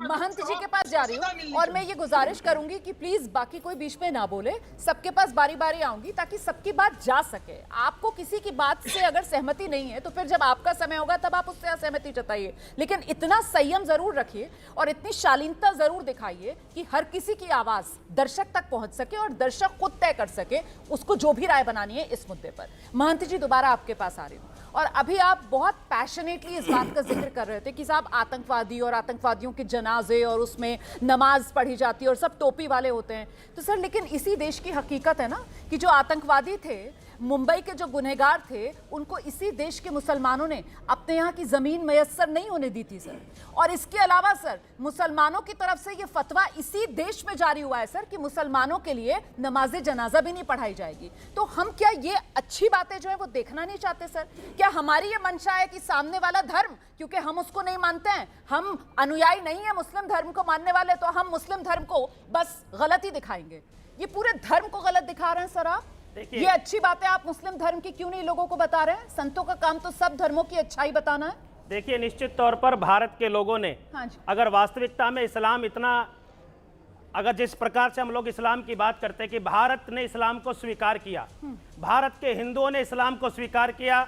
महंत जी के पास जा रही हूँ और मैं ये गुजारिश करूंगी कि प्लीज बाकी कोई बीच में ना बोले, सबके पास बारी बारी आऊंगी ताकि सबकी बात जा सके। आपको किसी की बात से अगर सहमति नहीं है तो फिर जब आपका समय होगा तब आप उससे असहमति जताइए, लेकिन इतना संयम जरूर रखिए और इतनी शालीनता जरूर दिखाइए कि हर किसी की आवाज दर्शक तक पहुंच सके और दर्शक खुद तय कर सके उसको जो भी राय बनानी है इस मुद्दे पर। महंत जी दोबारा आपके पास आ रही हूँ और अभी आप बहुत पैशनेटली इस बात का जिक्र कर रहे थे कि साहब आतंकवादी और आतंकवादियों के जनाजे और उसमें नमाज पढ़ी जाती है और सब टोपी वाले होते हैं। तो सर लेकिन इसी देश की हकीकत है ना कि जो आतंकवादी थे, मुंबई के जो गुनहगार थे, उनको इसी देश के मुसलमानों ने अपने यहाँ की जमीन मयस्सर नहीं होने दी थी सर। और इसके अलावा सर मुसलमानों की तरफ से ये फतवा इसी देश में जारी हुआ है सर कि मुसलमानों के लिए नमाज जनाजा भी नहीं पढ़ाई जाएगी। तो हम क्या ये अच्छी बातें जो है वो देखना नहीं चाहते सर? क्या हमारी ये मंशा है कि सामने वाला धर्म, क्योंकि हम उसको नहीं मानते हैं, हम अनुयायी नहीं है मुस्लिम धर्म को मानने वाले, तो हम मुस्लिम धर्म को बस गलत ही दिखाएंगे? ये पूरे धर्म को गलत दिखा रहे हैं सर आप। ये अच्छी बात है, आप मुस्लिम धर्म की क्यों नहीं लोगों को बता रहे हैं? संतों का काम तो सब धर्मों की अच्छाई बताना है। देखिए, निश्चित तौर पर भारत के लोगों ने अगर वास्तविकता में इस्लाम इतना, अगर जिस प्रकार से हम लोग इस्लाम की बात करते हैं कि भारत ने इस्लाम को स्वीकार किया, भारत के हिंदुओं ने इस्लाम को स्वीकार किया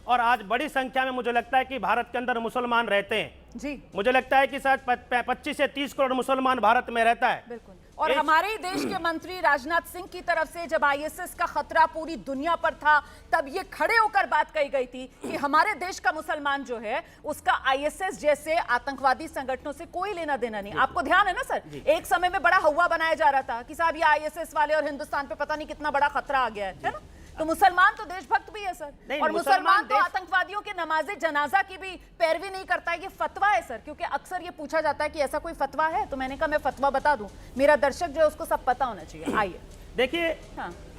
और आज बड़ी संख्या में मुझे लगता है कि भारत के अंदर मुसलमान रहते हैं जी। मुझे लगता है कि शायद 25 से 30 करोड़ मुसलमान भारत में रहता है। बिल्कुल। और हमारे ही देश के मंत्री राजनाथ सिंह की तरफ से जब आईएसएस का खतरा पूरी दुनिया पर था तब ये खड़े होकर बात कही गई थी कि हमारे देश का मुसलमान जो है उसका आईएसएस जैसे आतंकवादी संगठनों से कोई लेना देना नहीं। आपको ध्यान है ना सर, एक समय में बड़ा हवा बनाया जा रहा था कि साहब ये आईएसएस वाले और हिंदुस्तान पे पता नहीं कितना बड़ा खतरा आ गया है ना? तो मुसलमान तो देशभक्त भी है सर, और मुसलमान तो आतंकवादियों के नमाजे जनाजा की भी पैरवी नहीं करता है। ये फतवा है सर, क्योंकि अक्सर ये पूछा जाता है कि ऐसा कोई फतवा है, तो मैंने कहा मैं फतवा बता दूं, मेरा दर्शक जो है उसको सब पता होना चाहिए। आइए देखिए,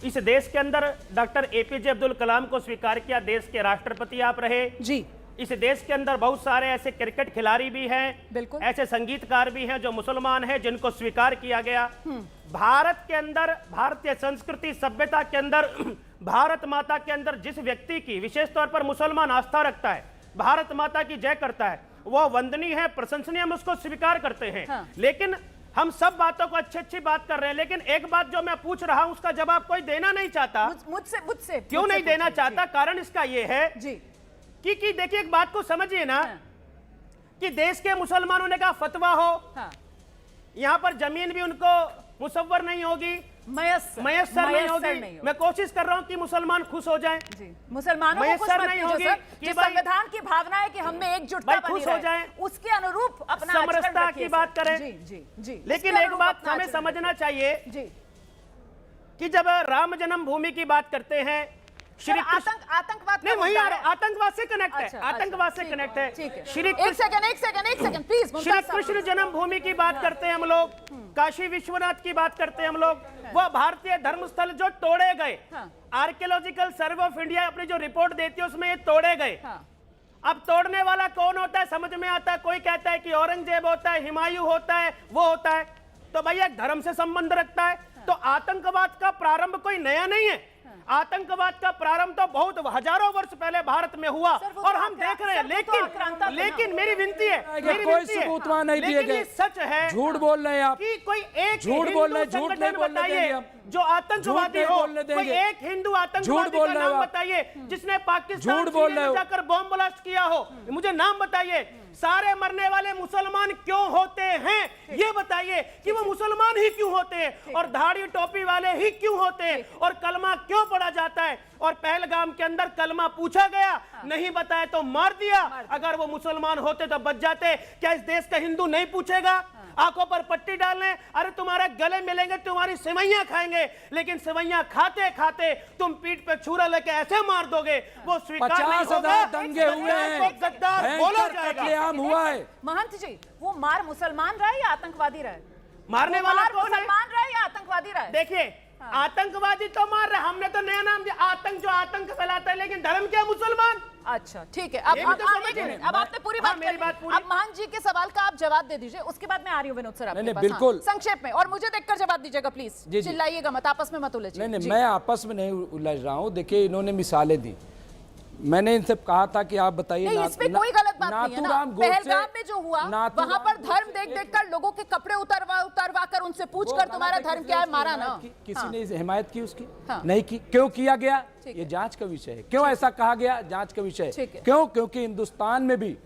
इस देश के अंदर डॉक्टर एपीजे अब्दुल कलाम को स्वीकार किया, देश के राष्ट्रपति आप रहे जी। इस देश के अंदर बहुत सारे ऐसे क्रिकेट खिलाड़ी भी हैं, बिल्कुल ऐसे संगीतकार भी हैं जो मुसलमान हैं जिनको स्वीकार किया गया। भारत के अंदर, भारतीय संस्कृति सभ्यता के अंदर, भारत माता के अंदर जिस व्यक्ति की विशेष तौर पर मुसलमान आस्था रखता है, भारत माता की जय करता है, वह वंदनीय है, प्रशंसनीय, हम उसको स्वीकार करते हैं। लेकिन हम सब बातों को अच्छी बात कर रहे हैं, लेकिन एक बात जो मैं पूछ रहा हूं उसका जवाब कोई देना नहीं चाहता। मुझसे क्यों नहीं देना चाहता? कारण इसका यह है कि देखिए, एक बात को समझिए ना कि देश के मुसलमानों ने कहा फतवा हो, यहां पर जमीन भी उनको मुसव्वर नहीं होगी, मयस्सर नहीं होगी। मैं कोशिश कर रहा हूं कि मुसलमान खुश हो जाएं जी। मुसलमानों को खुश नहीं होगी कि संविधान की भावना है कि हम में एकजुटता खुश हो जाएं, उसके अनुरूप अपना समरसता की बात करें जी। लेकिन एक बात हमें समझना चाहिए कि जब राम जन्मभूमि की बात करते हैं, आतंकवाद नहीं, वही आतंकवाद से कनेक्ट है, आतंकवाद से कनेक्ट है। श्री कृष्ण जन्मभूमि की बात करते हैं हम लोग, काशी विश्वनाथ की बात करते हैं हम लोग, वो भारतीय धर्मस्थल जो तोड़े गए, आर्कियोलॉजिकल सर्वे ऑफ इंडिया अपनी जो रिपोर्ट देती है उसमें ये तोड़े गए। अब तोड़ने वाला कौन होता है समझ में आता है। कोई कहता है कि औरंगजेब होता है, हुमायूं होता है, वो होता है, तो भैया एक धर्म से संबंध रखता है। तो आतंकवाद का प्रारंभ कोई नया नहीं है, आतंकवाद का प्रारंभ तो बहुत हजारों वर्ष पहले भारत में हुआ और हम देख रहे हैं। लेकिन मेरी विनती है, कोई सबूत वहां नहीं दिए गए, सच है, झूठ बोल रहे हैं आप कि कोई एक झूठ बोल रहे हैं, झूठ नहीं बोलने देंगे जो आतंकवादी हो, कोई एक हिंदू आतंकवादी का नाम बताइए जिसने पाकिस्तान में जाकर बॉम्ब ब्लास्ट किया हो, मुझे नाम बताइए। सारे मरने वाले मुसलमान क्यों होते हैं ये बताइए, कि वो मुसलमान ही क्यों होते हैं और धाड़ी टोपी वाले ही क्यों होते हैं और कलमा क्यों पढ़ा जाता है। और पहलगाम के अंदर कलमा पूछा गया, नहीं बताया तो मार दिया। अगर वो मुसलमान होते तो बच जाते। क्या इस देश का हिंदू नहीं पूछेगा? आंखों पर पट्टी डालने, अरे तुम्हारे गले मिलेंगे, तुम्हारी सेवैयां खाएंगे, लेकिन सेवैयां खाते खाते तुम पीठ पे छुरा लेके ऐसे मार दोगे, वो स्वीकार नहीं होगा। दंगे हुए हैं, गद्दार बोला जाएगा, हुआ है। महंत जी, वो मार मुसलमान रहे या आतंकवादी रहे? मारने वाला कौन है? मुसलमान रहे या आतंकवादी रहे? देखिए, आतंकवादी तो मार रहे, हमने तो नया नाम दिया आतंक, जो आतंक फैलाता है, लेकिन धर्म क्या मुसलमान? अच्छा ठीक है, अब आपने पूरी बात मेरी बात पूरी। अब महंत जी के सवाल का आप जवाब दे दीजिए, उसके बाद मैं आ रही हूँ विनोद सर आपके पास। बिल्कुल संक्षेप में, और मुझे देखकर जवाब दीजिएगा प्लीज, चिल्लाइएगा मत, आपस में मत उलझिए। नहीं, मैं आपस में नहीं उलझ रहा हूँ। देखिए, इन्होंने मिसालें दी, मैंने इनसे कहा था कि आप बताइए नहीं, इसमें कोई गलत बात नहीं है ना। नाथूराम गोडसे- पहलगाम में जो हुआ वहां पर धर्म देख देख कर लोगों के कपड़े उतरवा कर उनसे पूछ कर तुम्हारा धर्म क्या है मारा ना। किसी ने हिमायत की उसकी? हाँ। नहीं की। क्यों किया गया? ठीक ये है। जांच का विषय है। क्यों ऐसा कहा गया? जांच का विषय ठीक है। है। क्यों? क्योंकि हिंदुस्तान में भी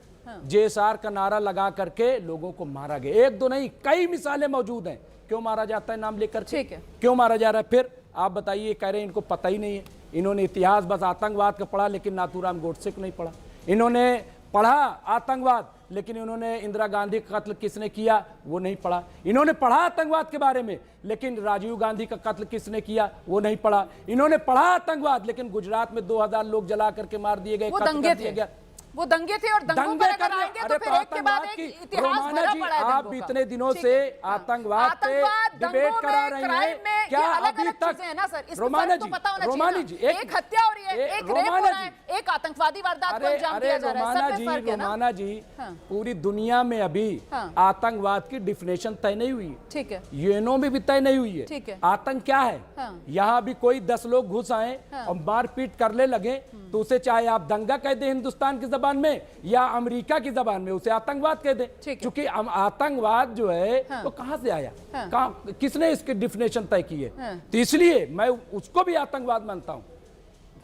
JSR का नारा लगा करके लोगों को मारा गया। एक दो नहीं, कई मिसालें मौजूद हैं। क्यों मारा जाता है नाम लेकर? ठीक है। क्यों मारा जा रहा है? फिर आप बताइए, कह रहे हैं इनको पता ही नहीं है। इन्होंने इतिहास बस आतंकवाद का पढ़ा, लेकिन नाथूराम गोडसे को नहीं पढ़ा। इन्होंने पढ़ा आतंकवाद, लेकिन इन्होंने इंदिरा गांधी का कत्ल किसने किया वो नहीं पढ़ा। इन्होंने पढ़ा आतंकवाद के बारे में, लेकिन राजीव गांधी का कत्ल किसने किया वो नहीं पढ़ा। इन्होंने पढ़ा आतंकवाद, लेकिन गुजरात में 2000 लोग जला करके मार दिए गए, वो कत्ल दंगे कर दिया थे। गया। वो दंगे थे और दंगों पर अगर आएंगे तो फिर एक के बाद एक इतिहास रोमाना भरा जी, पड़ा है आप दंगों का। इतने दिनों ठीक से है। हाँ। आतंकवाद पे डिबेट दंगों करा में, रही क्राइम हैं। में, क्या ये अलग अभी अलग तक चीजें हैं ना सर, इसमें रोमाना फर्क तो जी, पता होना रोमाना चाहिए जी, ना। एक हत्या हो रही है, एक रेप हो रोमाना रहा है, जी, एक आतंकवादी वारदात को अंजाम दिया जा रहा है, सब में फर्क है ना। रोमाना जी, हाँ। पूरी दुनिया में अभी हाँ। आतंकवाद की डिफिनेशन तय नहीं हुई है। ठीक है। यूएनओ में भी तय नहीं हुई है। ठीक है। आतंक क्या है? हाँ। यहाँ भी कोई 10 लोग घुस आए हाँ। और मारपीट करने लगे तो उसे चाहे आप दंगा कह दे हिंदुस्तान की जबान में या अमेरिका की जबान में, उसे आतंकवाद कह दे। ठीक है। क्योंकि आतंकवाद जो है हाँ। वो कहां से आया? हाँ। कहां, किसने इसकी डिफिनेशन तय की है? हाँ। तो इसलिए मैं उसको भी आतंकवाद मानता हूं।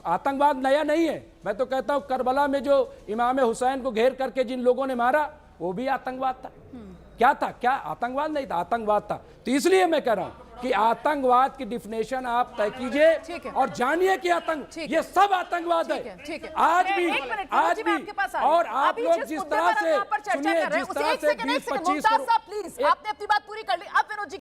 आतंकवाद नया नहीं है। मैं तो कहता हूं करबला में जो इमाम हुसैन को घेर करके जिन लोगों ने मारा वो भी आतंकवाद था। क्या था? क्या आतंकवाद नहीं था, आतंकवाद था। तो इसलिए मैं कह रहा हूं कि आतंकवाद की डिफिनेशन आप तय ठीक कीजिए है। और जानिए कि आतंक ठीक ये सब आतंकवाद ठीक है, है। ठीक है। आज भी, एक मिनट, आज मनोज जी, मैं भी, आपके पास आ रही हूं। और आप अभी लोग जिस जिस मुद्दे तरह पर हम से यहाँ पर चर्चा सुनिए, कर रहे हैं, जिस उसे तरह एक से सेकंड, 20-25 मुमताज साहब प्लीज, आपने अपनी बात पूरी कर ली, अब विनोद जी